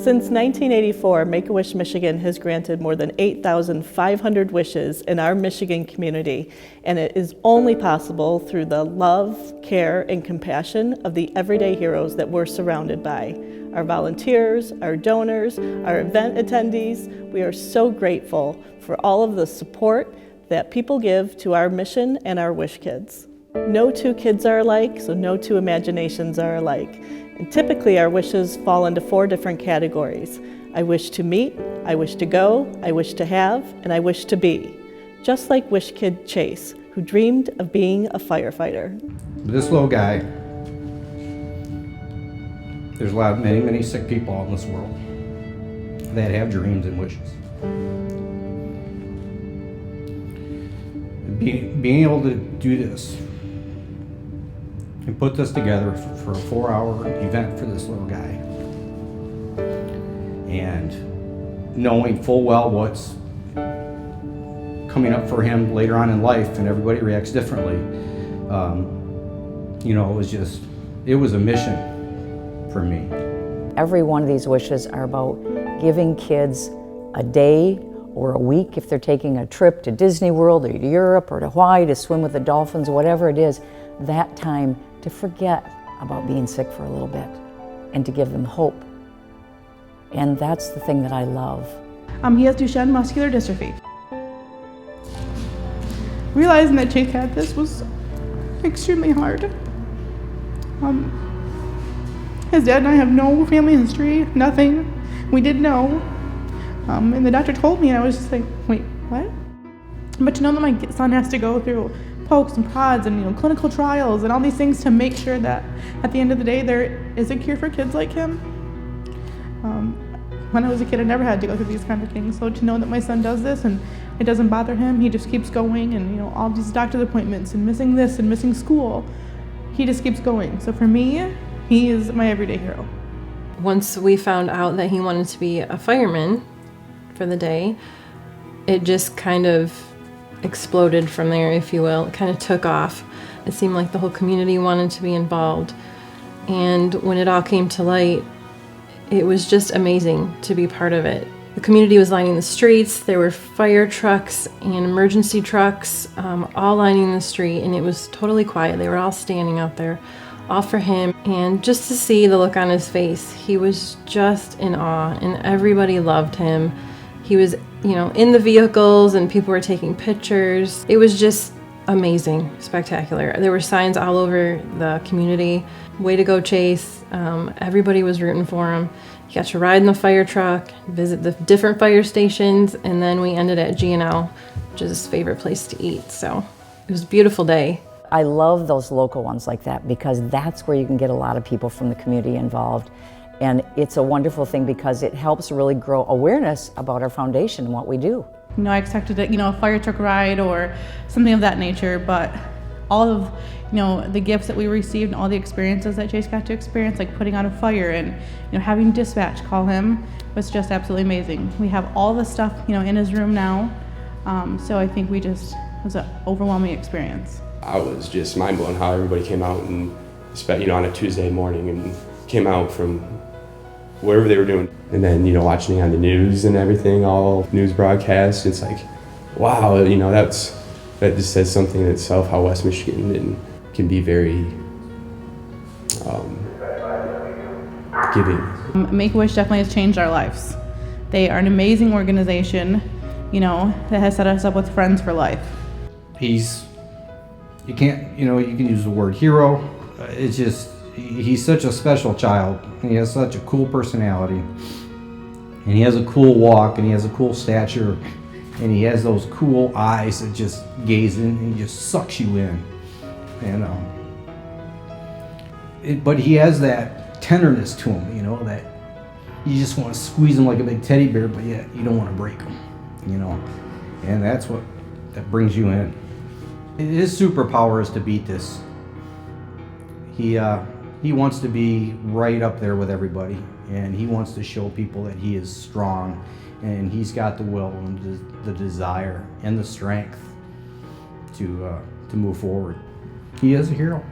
Since 1984, Make-A-Wish Michigan has granted more than 8,500 wishes in our Michigan community, and it is only possible through the love, care, and compassion of the everyday heroes that we're surrounded by. Our volunteers, our donors, our event attendees, we are so grateful for all of the support that people give to our mission and our Wish Kids. No two kids are alike, so no two imaginations are alike. And typically our wishes fall into 4 different categories. I wish to meet, I wish to go, I wish to have, and I wish to be. Just like Wish Kid Chase, who dreamed of being a firefighter. This little guy, there's many sick people out in this world that have dreams and wishes. Being able to do this and put this together for a 4-hour event for this little guy, and knowing full well what's coming up for him later on in life, and everybody reacts differently, it was a mission for me. Every one of these wishes are about giving kids a day or a week if they're taking a trip to Disney World or to Europe or to Hawaii to swim with the dolphins, whatever it is, that time to forget about being sick for a little bit and to give them hope. And that's the thing that I love. He has Duchenne muscular dystrophy. Realizing that Chase had this was extremely hard. His dad and I have no family history, nothing. We did know. And the doctor told me, and I was just like, wait, what? But to know that my son has to go through pokes and prods and clinical trials and all these things to make sure that at the end of the day there is a cure for kids like him. When I was a kid, I never had to go through these kind of things. So to know that my son does this and it doesn't bother him, he just keeps going, and all these doctor's appointments and missing this and missing school, he just keeps going. So for me, he is my everyday hero. Once we found out that he wanted to be a fireman for the day, it just kind of exploded from there, if you will. It kind of took off. It seemed like the whole community wanted to be involved. And when it all came to light, it was just amazing to be part of it. The community was lining the streets. There were fire trucks and emergency trucks all lining the street, and it was totally quiet. They were all standing out there, all for him. And just to see the look on his face, he was just in awe, and everybody loved him. He was, in the vehicles, and people were taking pictures. It was just amazing, spectacular. There were signs all over the community. Way to go, Chase. Everybody was rooting for him. He got to ride in the fire truck, visit the different fire stations, and then we ended at G&L, which is his favorite place to eat. So it was a beautiful day. I love those local ones like that because that's where you can get a lot of people from the community involved. And it's a wonderful thing because it helps really grow awareness about our foundation and what we do. I expected a fire truck ride or something of that nature, but all of the gifts that we received and all the experiences that Chase got to experience, like putting out a fire and having dispatch call him, was just absolutely amazing. We have all the stuff in his room now, so I think it was an overwhelming experience. I was just mind blown how everybody came out and on a Tuesday morning and came out from wherever they were doing. And then, watching it on the news and everything, all news broadcasts, it's like, wow, that just says something in itself, how West Michigan can be very giving. Make-A-Wish definitely has changed our lives. They are an amazing organization, that has set us up with friends for life. You can use the word hero. It's just, he's such a special child. He has such a cool personality, and he has a cool walk, and he has a cool stature, and he has those cool eyes that just gaze in, and he just sucks you in. But he has that tenderness to him, that you just want to squeeze him like a big teddy bear, but yet you don't want to break him, and that brings you in. His superpower is to beat this. He wants to be right up there with everybody, and he wants to show people that he is strong, and he's got the will and the desire and the strength to move forward. He is a hero.